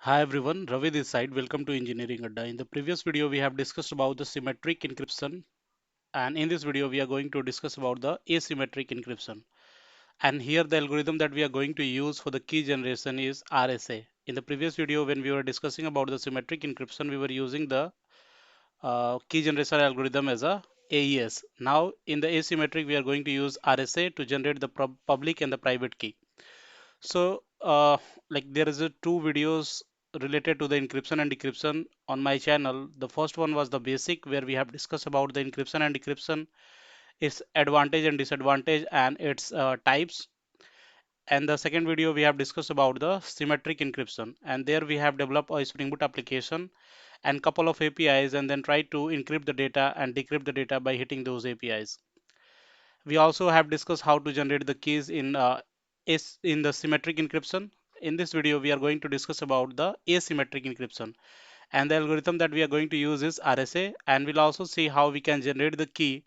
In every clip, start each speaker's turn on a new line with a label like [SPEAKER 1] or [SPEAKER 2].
[SPEAKER 1] Hi everyone, Ravi this side. Welcome to Engineering Adda. In the previous video, we have discussed about the symmetric encryption, and in this video, we are going to discuss about the asymmetric encryption. And here, the algorithm that we are going to use for the key generation is RSA. In the previous video, when we were discussing about the symmetric encryption, we were using the key generation algorithm as a AES. Now, in the asymmetric, we are going to use RSA to generate the public and the private key. So, like there is a two videos related to the encryption and decryption on my channel. The first one was the basic where we have discussed about the encryption and decryption, its advantage and disadvantage and its types. And the second video we have discussed about the symmetric encryption. And there we have developed a Spring Boot application and couple of APIs and then try to encrypt the data and decrypt the data by hitting those APIs. We also have discussed how to generate the keys in the symmetric encryption. In this video, we are going to discuss about the asymmetric encryption. And the algorithm that we are going to use is RSA. And we'll also see how we can generate the key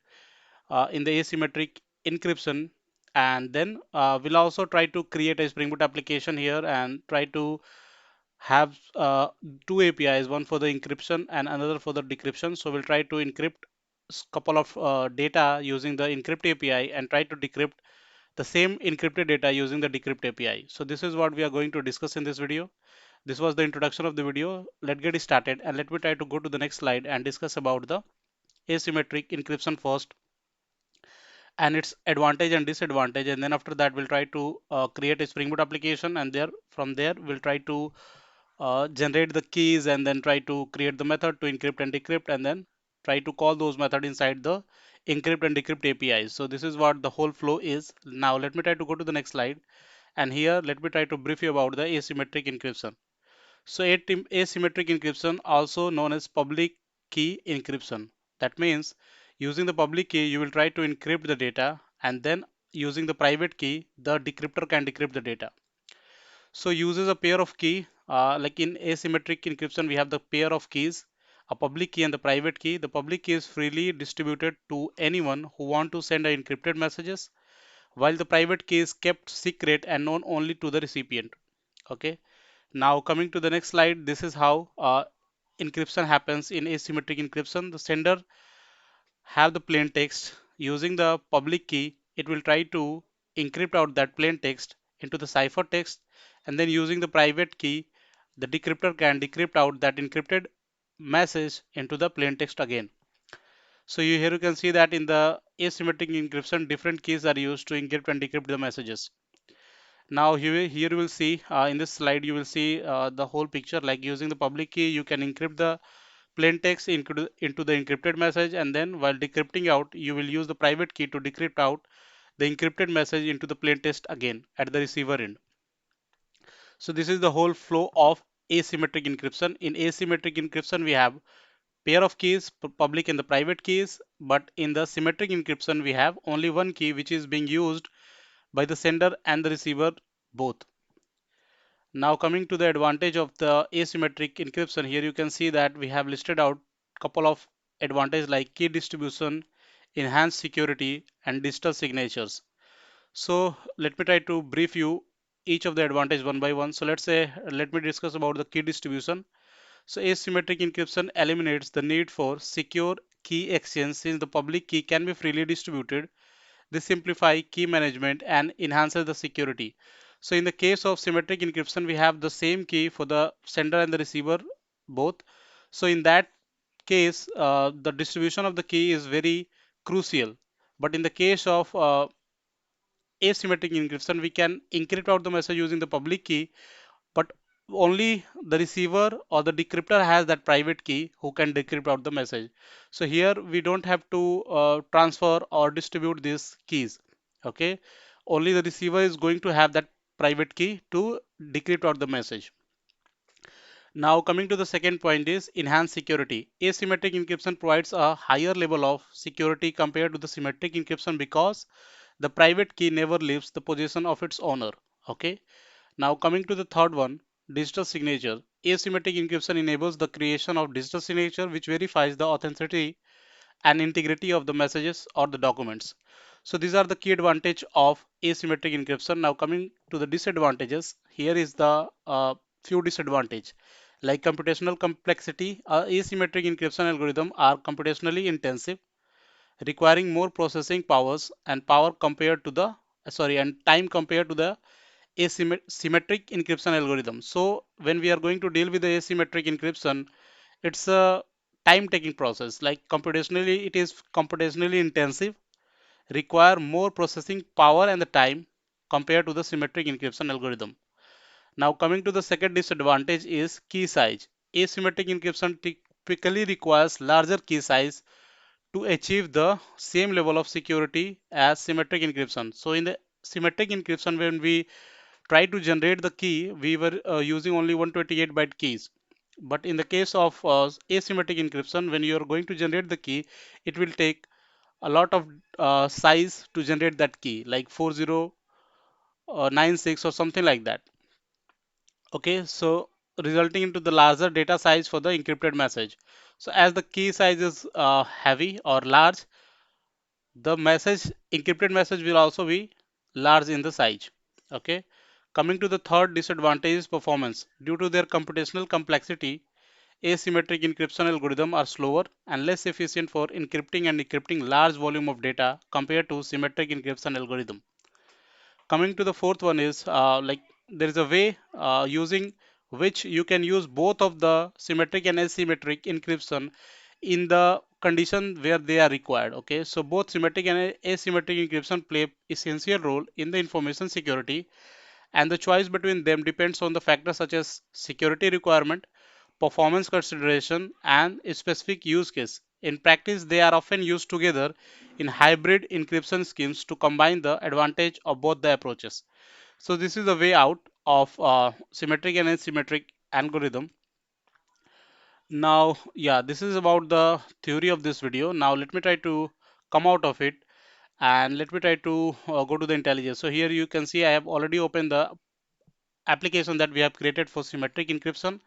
[SPEAKER 1] in the asymmetric encryption. And then we'll also try to create a Spring Boot application here and try to have two APIs, one for the encryption and another for the decryption. So we'll try to encrypt couple of data using the encrypt API and try to decrypt the same encrypted data using the decrypt API. So this is what we are going to discuss in this video. This was the introduction of the video. Let's get started and let me try to go to the next slide and discuss about the asymmetric encryption first and its advantage and disadvantage, and then after that we'll try to create a Spring Boot application, and there from there we'll try to generate the keys and then try to create the method to encrypt and decrypt and then try to call those methods inside the encrypt and decrypt APIs. So this is what the whole flow is. Now let me try to go to the next slide, and here let me try to brief you about the asymmetric encryption. So asymmetric encryption, also known as public key encryption. That means using the public key, you will try to encrypt the data, and then using the private key, the decryptor can decrypt the data. So uses a pair of key, like in asymmetric encryption, we have the pair of keys, a public key and the private key. The public key is freely distributed to anyone who want to send encrypted messages, while the private key is kept secret and known only to the recipient. Okay. Now coming to the next slide, this is how encryption happens in asymmetric encryption. The sender have the plain text. Using the public key, it will try to encrypt out that plain text into the cipher text, and then using the private key, the decryptor can decrypt out that encrypted message into the plain text again. So here you can see that in the asymmetric encryption, different keys are used to encrypt and decrypt the messages. Now here you will see in this slide you will see the whole picture, like using the public key you can encrypt the plain text into the encrypted message, and then while decrypting out you will use the private key to decrypt out the encrypted message into the plain text again at the receiver end. So this is the whole flow of asymmetric encryption. In asymmetric encryption we have pair of keys, public and the private keys, but in the symmetric encryption we have only one key which is being used by the sender and the receiver both. Now coming to the advantage of the asymmetric encryption, here you can see that we have listed out couple of advantages like key distribution, enhanced security, and digital signatures. So let me try to brief you each of the advantage one by one. So let me discuss about the key distribution. So asymmetric encryption eliminates the need for secure key exchange since the public key can be freely distributed. This simplifies key management and enhances the security. So in the case of symmetric encryption, we have the same key for the sender and the receiver both. So in that case, the distribution of the key is very crucial. But in the case of asymmetric encryption, we can encrypt out the message using the public key, but only the receiver or the decryptor has that private key who can decrypt out the message. So here we don't have to transfer or distribute these keys. Okay, only the receiver is going to have that private key to decrypt out the message. Now coming to the second point is enhanced security. Asymmetric encryption provides a higher level of security compared to the symmetric encryption because the private key never leaves the possession of its owner. Okay. Now coming to the third one, digital signature. Asymmetric encryption enables the creation of digital signature which verifies the authenticity and integrity of the messages or the documents. So these are the key advantage of asymmetric encryption. Now coming to the disadvantages, here is the few disadvantage. Like computational complexity, asymmetric encryption algorithm are computationally intensive, requiring more processing powers and power compared to the and time compared to the asymmetric encryption algorithm. So when we are going to deal with the asymmetric encryption, it's a time taking process. Like computationally, it is computationally intensive, require more processing power and the time compared to the symmetric encryption algorithm. Now coming to the second disadvantage is key size. Asymmetric encryption typically requires larger key size to achieve the same level of security as symmetric encryption. So in the symmetric encryption, when we try to generate the key, we were using only 128 byte keys. But in the case of asymmetric encryption, when you are going to generate the key, it will take a lot of size to generate that key, like 4096 or something like that. Okay, so resulting into the larger data size for the encrypted message. So as the key size is heavy or large, the message encrypted message will also be large in the size. Okay, coming to the third disadvantage is performance. Due to their computational complexity, asymmetric encryption algorithms are slower and less efficient for encrypting and decrypting large volume of data compared to symmetric encryption algorithm. Coming to the fourth one is there is a way using which you can use both of the symmetric and asymmetric encryption in the condition where they are required. Okay, so both symmetric and asymmetric encryption play essential role in the information security, and the choice between them depends on the factors such as security requirement, performance consideration, and a specific use case. In practice, they are often used together in hybrid encryption schemes to combine the advantage of both the approaches. So this is the way out of symmetric and asymmetric algorithm. Now, yeah, this is about the theory of this video. Now let me try to come out of it and let me try to go to the intelligence. So here you can see I have already opened the application that we have created for symmetric encryption.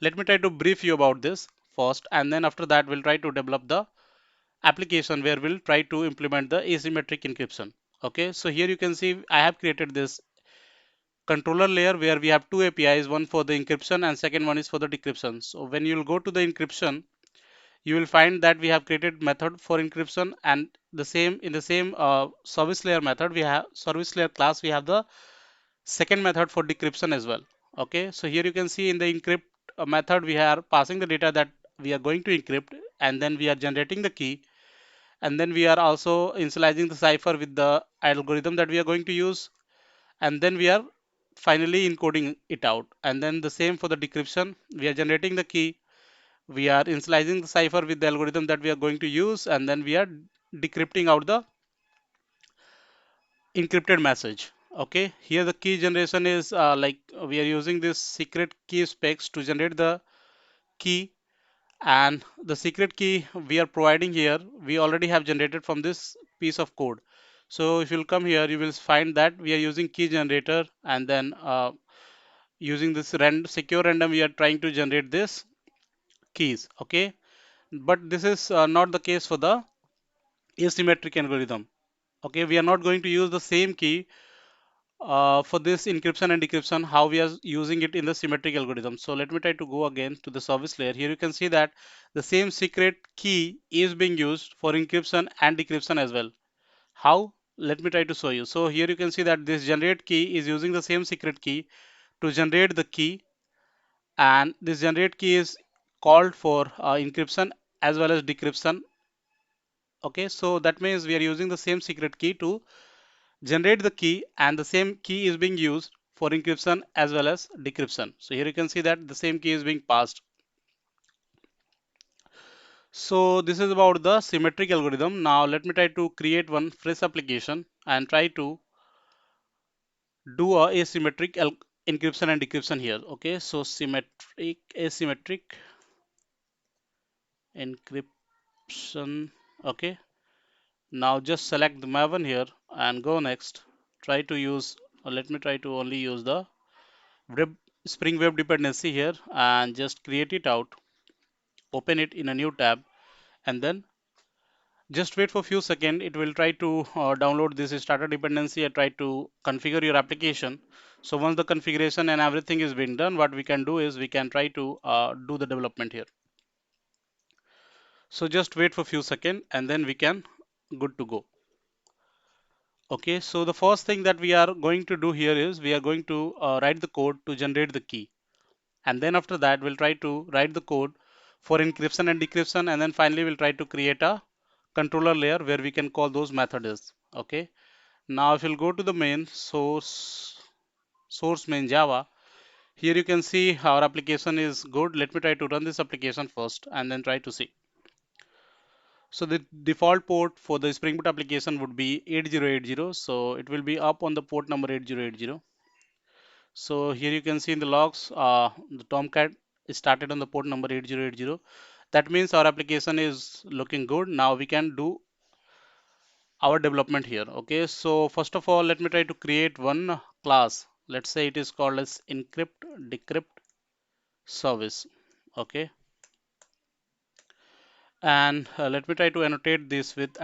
[SPEAKER 1] Let me try to brief you about this first, and then after that we'll try to develop the application where we'll try to implement the asymmetric encryption. Okay, so here you can see I have created this controller layer where we have two APIs, one for the encryption and second one is for the decryption. So when you'll go to the encryption, you will find that we have created method for encryption, and the same in the same service layer method we have service layer class we have the second method for decryption as well. Okay, so here you can see in the encrypt method we are passing the data that we are going to encrypt, and then we are generating the key, and then we are also initializing the cipher with the algorithm that we are going to use, and then we are finally encoding it out. And then the same for the decryption, we are generating the key, we are initializing the cipher with the algorithm that we are going to use, and then we are decrypting out the encrypted message. Okay, here the key generation is we are using this secret key specs to generate the key, and the secret key we are providing here we already have generated from this piece of code. So if you'll come here, you will find that we are using key generator, and then using this secure random we are trying to generate this keys. Okay, but this is not the case for the asymmetric algorithm. Okay, we are not going to use the same key for this encryption and decryption how we are using it in the symmetric algorithm. So let me try to go again to the service layer. Here you can see that the same secret key is being used for encryption and decryption as well. How? Let me try to show you. So here you can see that this generate key is using the same secret key to generate the key, and this generate key is called for encryption as well as decryption. Okay, so that means we are using the same secret key to generate the key, and the same key is being used for encryption as well as decryption. So here you can see that the same key is being passed. So this is about the symmetric algorithm. Now let me try to create one fresh application and try to do a asymmetric encryption and decryption here. Okay, so symmetric asymmetric encryption. Okay, now just select the Maven here and go next. Try to use, let me try to only use the web Spring Web dependency here and just create it out, open it in a new tab, and then just wait for a few seconds. It will try to download this starter dependency and try to configure your application. So once the configuration and everything is been done, what we can do is we can try to do the development here. So just wait for few seconds and then we can good to go. Okay, so the first thing that we are going to do here is we are going to write the code to generate the key. And then after that, we'll try to write the code for encryption and decryption. And then finally, we'll try to create a controller layer where we can call those methods. Okay. Now, if you'll go to the main source main Java, here you can see our application is good. Let me try to run this application first and then try to see. So the default port for the Spring Boot application would be 8080. So it will be up on the port number 8080. So here you can see in the logs, the Tomcat is started on the port number 8080. That means our application is looking good. Now we can do our development here. Okay, so first of all, let me try to create one class. Let's say it is called as encrypt decrypt service. Okay, and let me try to annotate this with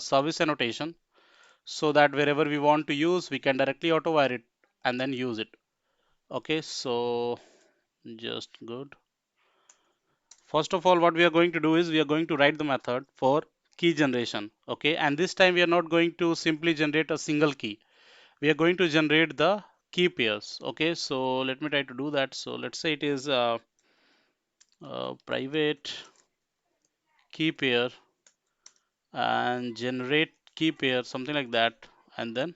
[SPEAKER 1] service annotation so that wherever we want to use, we can directly auto-wire it and then use it. Okay, so just good. First of all, what we are going to do is we are going to write the method for key generation. Okay, and this time we are not going to simply generate a single key. We are going to generate the key pairs. Okay, so let me try to do that. So let's say it is a private key pair and generate key pair, something like that. And then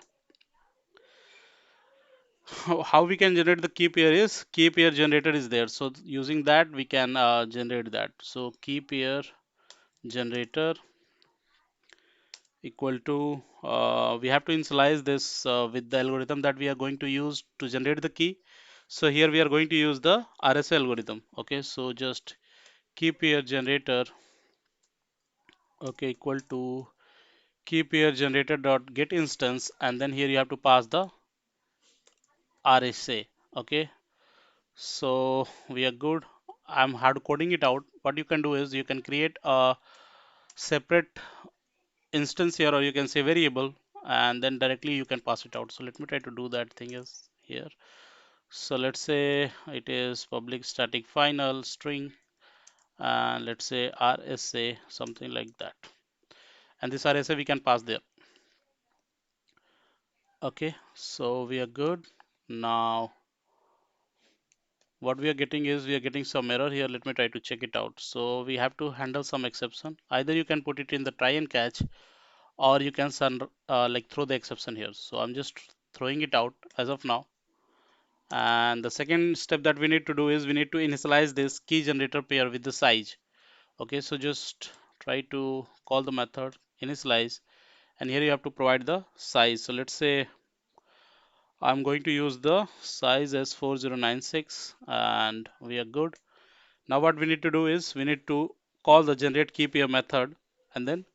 [SPEAKER 1] how we can generate the key pair is key pair generator is there. So using that we can generate that. So key pair generator equal to we have to initialize this with the algorithm that we are going to use to generate the key. So here we are going to use the RSA algorithm. Okay, so just key pair generator, okay, equal to key pair generator dot get instance, and then here you have to pass the RSA. Okay, so we are good. I'm hard coding it out. What you can do is you can create a separate instance here, or you can say variable, and then directly you can pass it out. So let me try to do that thing is here. So let's say it is public static final string, and let's say RSA, something like that. And this RSA we can pass there. Okay, so we are good. Now what we are getting is we are getting some error here. Let me try to check it out. So we have to handle some exception. Either you can put it in the try and catch, or you can like throw the exception here. So I'm just throwing it out as of now. And the second step that we need to do is we need to initialize this key generator pair with the size. Okay, so just try to call the method initialize, and here you have to provide the size. So let's say I'm going to use the size as 4096 and we are good. Now what we need to do is we need to call the generate key pair method and then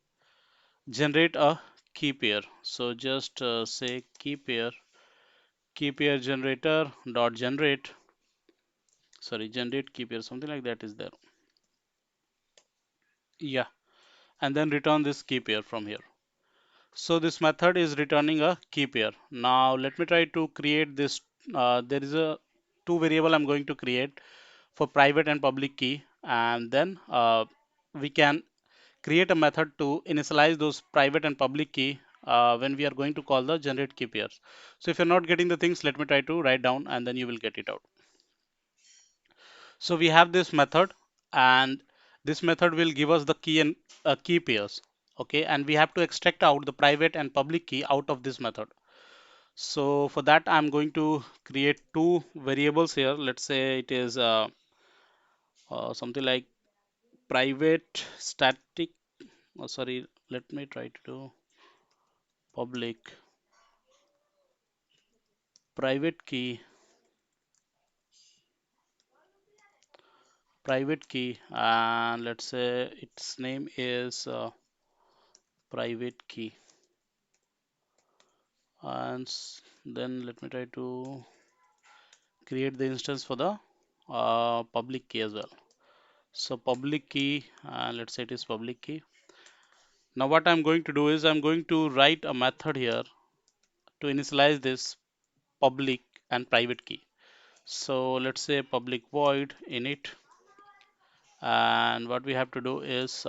[SPEAKER 1] generate a key pair. So just say key pair generator dot generate, sorry, generate key pair, something like that is there. Yeah, and then return this key pair from here. So this method is returning a key pair. Now let me try to create this. There is a two variable I'm going to create for private and public key, and then we can create a method to initialize those private and public key when we are going to call the generate key pairs. So if you're not getting the things, let me try to write down and then you will get it out. So we have this method, and this method will give us the key and key pairs. Okay, and we have to extract out the private and public key out of this method. So for that, I'm going to create two variables here. Let's say it is something like private static. Oh, sorry, let me try to do public private key, and let's say its name is private key, and then let me try to create the instance for the public key as well. So public key, let's say it is public key. Now what I'm going to do is I'm going to write a method here to initialize this public and private key. So let's say public void init, and what we have to do is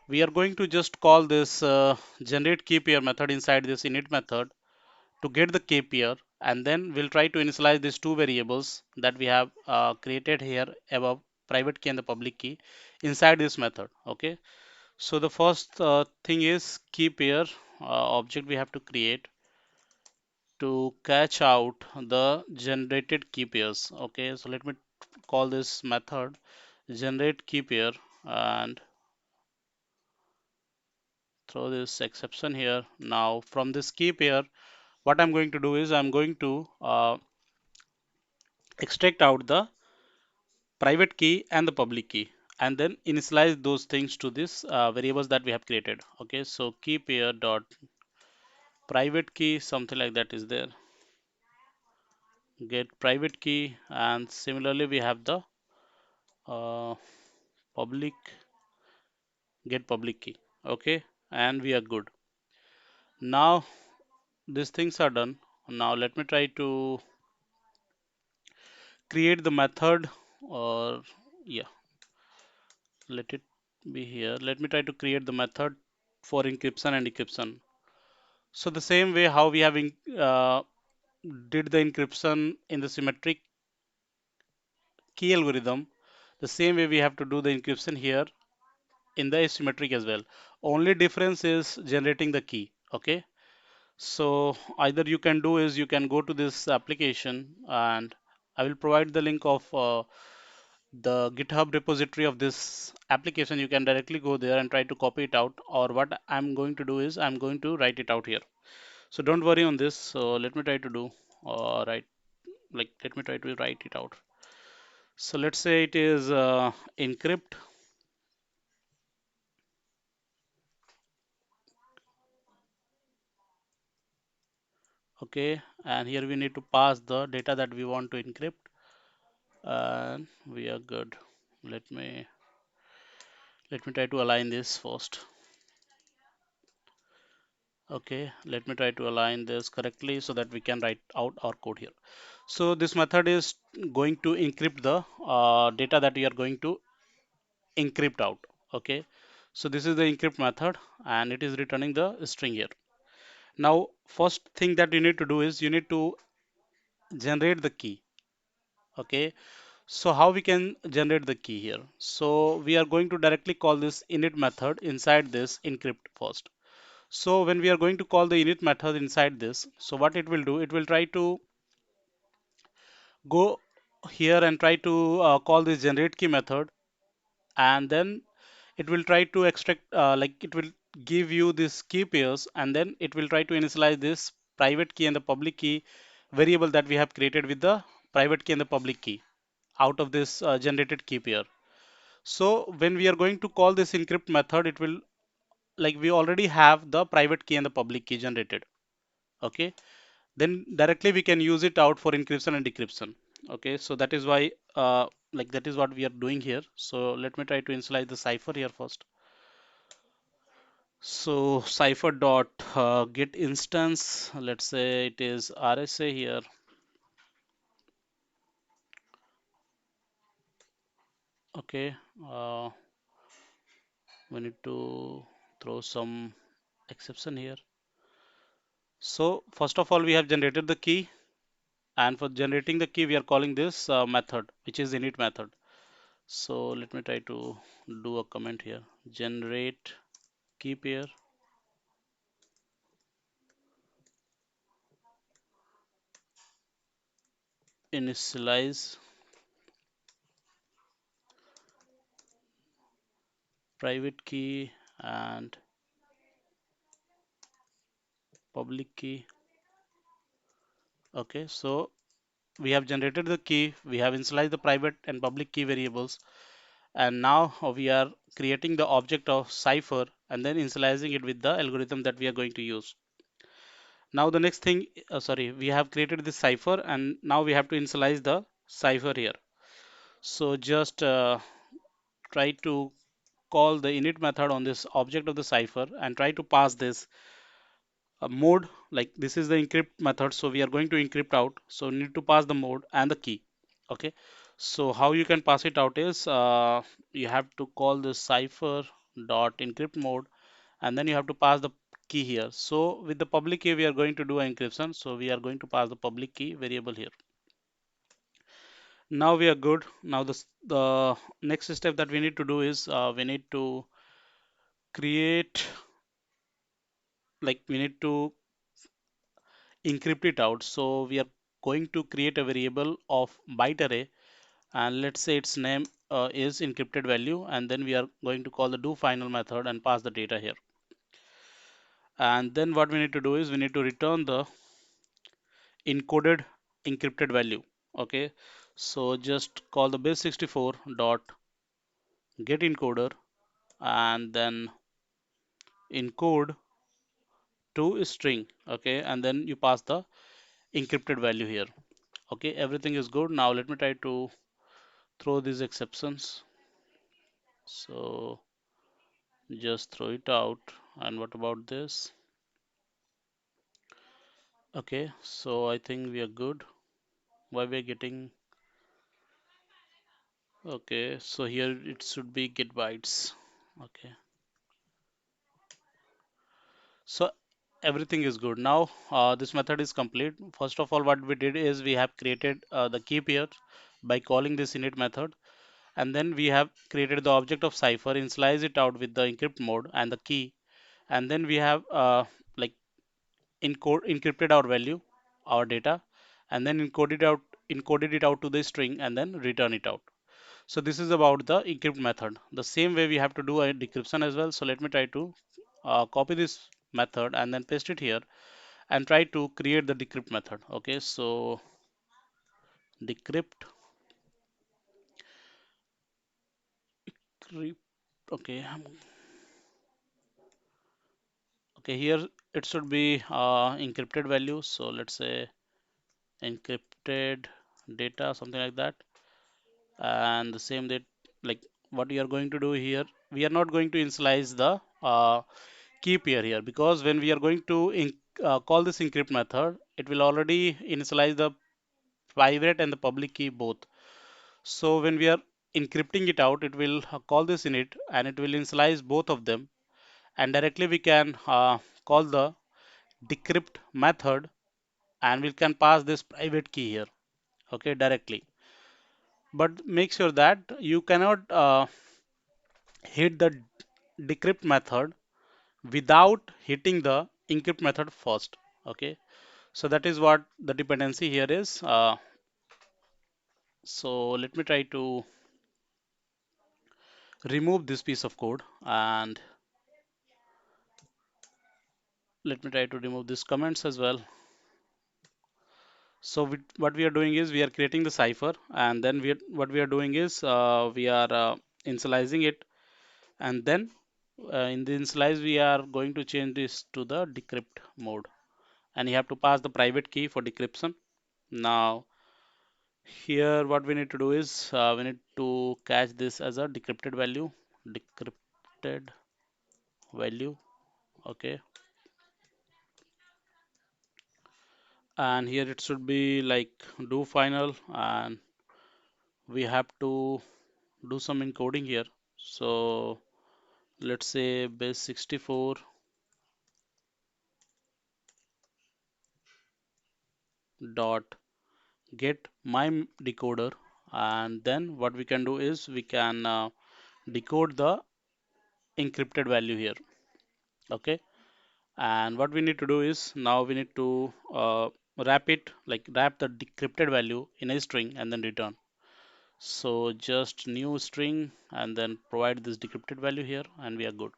[SPEAKER 1] we are going to just call this generate key pair method inside this init method to get the key pair, and then we'll try to initialize these two variables that we have created here above, private key and the public key, inside this method. Okay, so the first thing is key pair object we have to create to catch out the generated key pairs. Okay, so let me call this method generate key pair and throw this exception here. Now from this key pair, what I'm going to do is I'm going to extract out the private key and the public key, and then initialize those things to this variables that we have created. Okay, so key pair dot private key, something like that is there, get private key, and similarly we have the uh, public, get public key. Okay, and we are good. Now these things are done. Now let me try to create the method, or yeah, let it be here. Let me try to create the method for encryption and decryption. So the same way how we have did the encryption in the symmetric key algorithm, the same way we have to do the encryption here in the asymmetric as well. Only difference is generating the key. Okay, so either you can do is you can go to this application, and I will provide the link of the GitHub repository of this application. You can directly go there and try to copy it out, or what I'm going to do is I'm going to write it out here. So don't worry on this. So let me try to do right, like let me try to write it out. So let's say it is encrypt. Okay, and here we need to pass the data that we want to encrypt, and we are good. Let me try to align this first. Okay, let me try to align this correctly so that we can write out our code here. So this method is going to encrypt the data that we are going to encrypt out. Okay, so this is the encrypt method, and it is returning the string here. Now first thing that you need to do is you need to generate the key. Okay, so how we can generate the key here? So we are going to directly call this init method inside this encrypt first. So when we are going to call the init method inside this, so what it will do, it will try to go here and try to call this generate key method, and then it will try to extract, like it will give you this key pairs, and then it will try to initialize this private key and the public key variable that we have created with the private key and the public key out of this generated key pair. So when we are going to call this encrypt method, it will, like we already have the private key and the public key generated. Okay, then directly we can use it out for encryption and decryption. Okay, so that is why like that is what we are doing here. So let me try to initialize the cipher here first. So cipher dot get instance, let's say it is RSA here. Okay, we need to throw some exception here. So first of all, we have generated the key, and for generating the key, we are calling this method, which is init method. So let me try to do a comment here. Generate key pair, initialize private key and public key. Okay, so we have generated the key, we have initialized the private and public key variables, and now we are creating the object of cipher and then initializing it with the algorithm that we are going to use. Now the next thing, sorry, we have created this cipher, and now we have to initialize the cipher here. So just try to call the init method on this object of the cipher and try to pass this mode, like this is the encrypt method, so we are going to encrypt out, so we need to pass the mode and the key. Okay, so how you can pass it out is you have to call this cipher dot encrypt mode, and then you have to pass the key here. So with the public key we are going to do encryption, so we are going to pass the public key variable here. Now we are good. Now the next step that we need to do is we need to create, like we need to encrypt it out. So we are going to create a variable of byte array, and let's say its name is encrypted value, and then we are going to call the do final method and pass the data here. And then what we need to do is we need to return the encoded encrypted value. Okay, so just call the base64 dot get encoder, and then encode to string. Okay, and then you pass the encrypted value here. Okay, everything is good. Now let me try to throw these exceptions. So just throw it out. And what about this? Okay, so I think we are good. Why we are getting, okay, so here it should be get bytes. Okay, so everything is good. Now this method is complete. First of all, what we did is we have created the key pair by calling this init method, and then we have created the object of cipher, initialize it out with the encrypt mode and the key, and then we have like encrypted our value, our data, and then encoded it out to the string and then return it out. So this is about the encrypt method. The same way we have to do a decryption as well. So let me try to copy this method and then paste it here and try to create the decrypt method. Okay, so decrypt, okay, okay, here it should be encrypted value. So let's say encrypted data, something like that. And the same that, like what we are going to do here, we are not going to initialize the key pair here, because when we are going to call this encrypt method, it will already initialize the private and the public key both. So when we are encrypting it out, it will call this init and it will initialize both of them, and directly we can call the decrypt method, and we can pass this private key here, okay, directly. But make sure that you cannot hit the decrypt method without hitting the encrypt method first. Okay, so that is what the dependency here is. So let me try to remove this piece of code, and let me try to remove these comments as well. So what we are doing is we are creating the cipher, and then what we are doing is we are initializing it, and then in the initialize we are going to change this to the decrypt mode, and you have to pass the private key for decryption. Now here what we need to do is we need to catch this as a decrypted value. Okay, and here it should be like do final, and we have to do some encoding here. So let's say base 64 dot get my decoder, and then what we can do is we can decode the encrypted value here. Okay, and what we need to do is now we need to wrap the decrypted value in a string and then return. So just new string and then provide this decrypted value here, and we are good.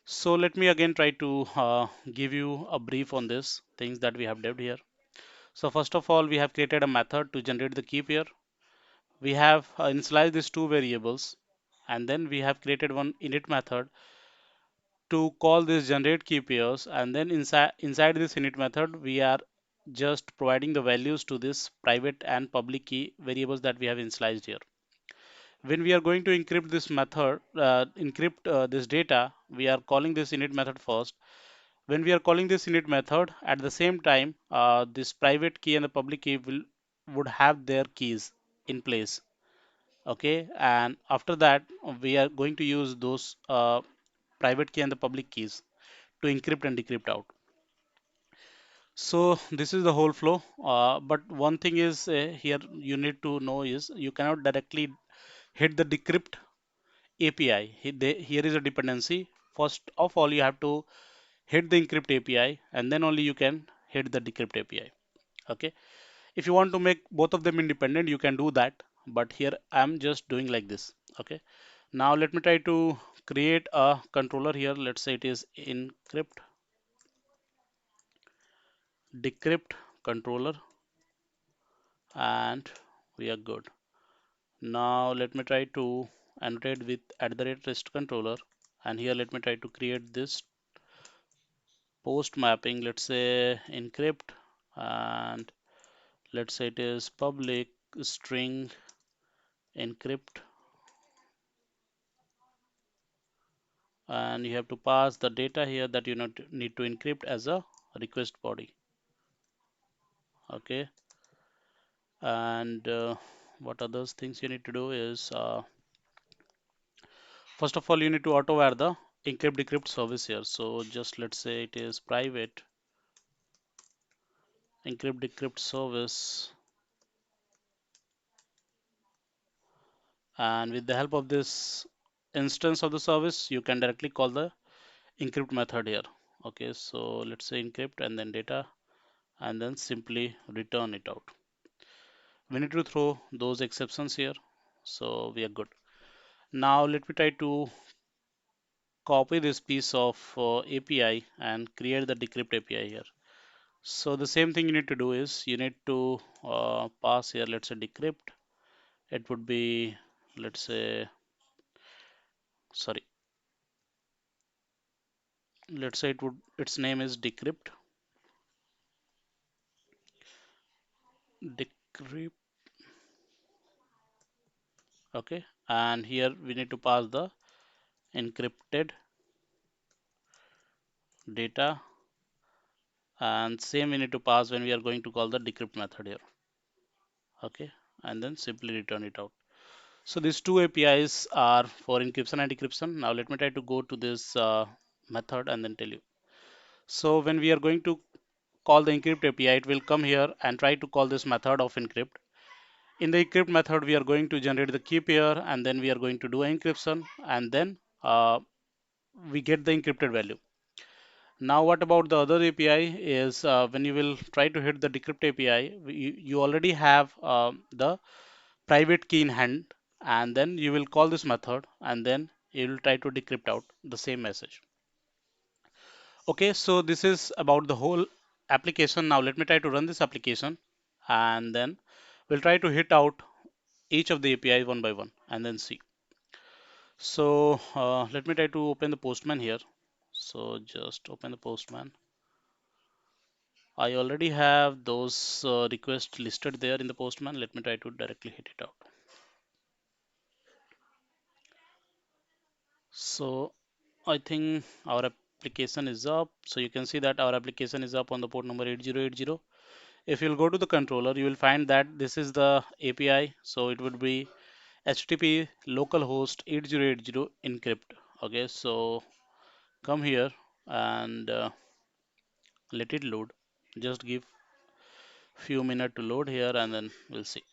[SPEAKER 1] So let me again try to give you a brief on this things that we have done here. So first of all, we have created a method to generate the key pair. We have initialized these two variables, and then we have created one init method to call this generate key pairs, and then inside this init method we are just providing the values to this private and public key variables that we have initialized here. When we are going to encrypt this data, we are calling this init method first, When we are calling this init method, at the same time, this private key and the public key would have their keys in place. Okay, and after that, we are going to use those private key and the public keys to encrypt and decrypt out. So this is the whole flow. But one thing is here you need to know is you cannot directly hit the decrypt API. Here is a dependency. First of all, you have to hit the encrypt API, and then only you can hit the decrypt API. Okay. If you want to make both of them independent, you can do that. But here I'm just doing like this. Okay. Now let me try to create a controller here. Let's say it is encrypt decrypt controller, and we are good. Now let me try to annotate with @rest controller, and here let me try to create this post mapping. Let's say encrypt, and let's say it is public string encrypt, and you have to pass the data here that you need to encrypt as a request body. Okay, and what other things you need to do is first of all you need to auto wire the encrypt decrypt service here. So just let's say it is private encrypt decrypt service, and with the help of this instance of the service you can directly call the encrypt method here. Okay, so let's say encrypt and then data, and then simply return it out. We need to throw those exceptions here, so we are good. Now let me try to copy this piece of API and create the decrypt API here. So the same thing you need to do is you need to pass here, let's say decrypt. It would be, let's say, sorry, let's say its name is decrypt. Decrypt. Okay, and here we need to pass the encrypted data, and same we need to pass when we are going to call the decrypt method here. Okay, and then simply return it out. So these two APIs are for encryption and decryption. Now let me try to go to this method and then tell you. So when we are going to call the encrypt API, it will come here and try to call this method of encrypt. In the encrypt method, we are going to generate the key pair, and then we are going to do encryption, and then we get the encrypted value. Now, what about the other API is when you will try to hit the decrypt API, you already have the private key in hand, and then you will call this method, and then you will try to decrypt out the same message. Okay, so this is about the whole application. Now, let me try to run this application, and then we'll try to hit out each of the API one by one, and then see. So let me try to open the Postman here. So just open the Postman. I already have those requests listed there in the Postman. Let me try to directly hit it out. So I think our application is up. So you can see that our application is up on the port number 8080. If you'll go to the controller, you will find that this is the API. So it would be HTTP localhost 8080 encrypt. Okay, so come here and let it load. Just give few minutes to load here, and then we'll see.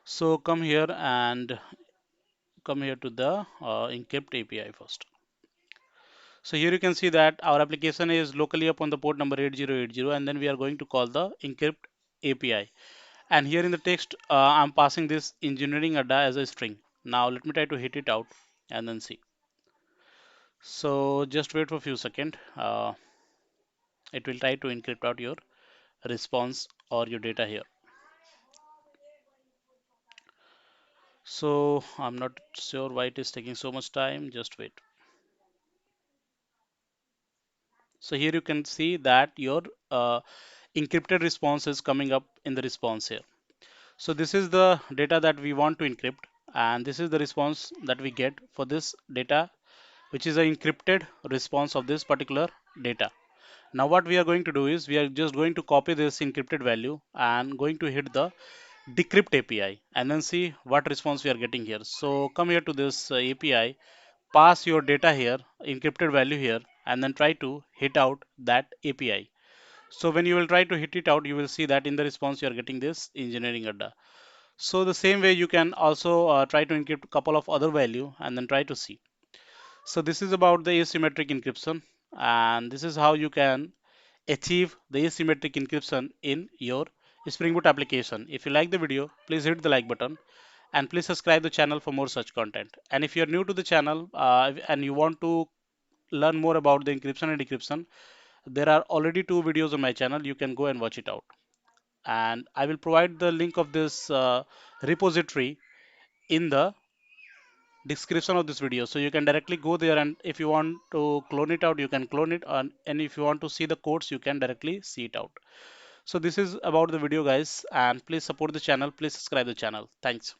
[SPEAKER 1] So come here to the encrypt API first. So here you can see that our application is locally up on the port number 8080, and then we are going to call the encrypt API. And here in the text, I'm passing this engineering adda as a string. Now let me try to hit it out and then see. So just wait for a few seconds. It will try to encrypt out your response or your data here. So I'm not sure why it is taking so much time. Just wait. So here you can see that your encrypted response is coming up in the response here. So this is the data that we want to encrypt, and this is the response that we get for this data which is an encrypted response of this particular data. Now what we are going to do is we are just going to copy this encrypted value and going to hit the decrypt API and then see what response we are getting here. So come here to this API, pass your data here, encrypted value here, and then try to hit out that API. So when you will try to hit it out, you will see that in the response you are getting this engineering adda. So the same way you can also try to encrypt a couple of other value and then try to see. So this is about the asymmetric encryption, and this is how you can achieve the asymmetric encryption in your Spring Boot application. If you like the video, please hit the like button and please subscribe the channel for more such content. And if you are new to the channel and you want to learn more about the encryption and decryption, there are already two videos on my channel. You can go and watch it out. And I will provide the link of this repository in the description of this video, so you can directly go there, and if you want to clone it out you can clone it, and if you want to see the codes you can directly see it out. So this is about the video guys, and please support the channel, please subscribe the channel. Thanks.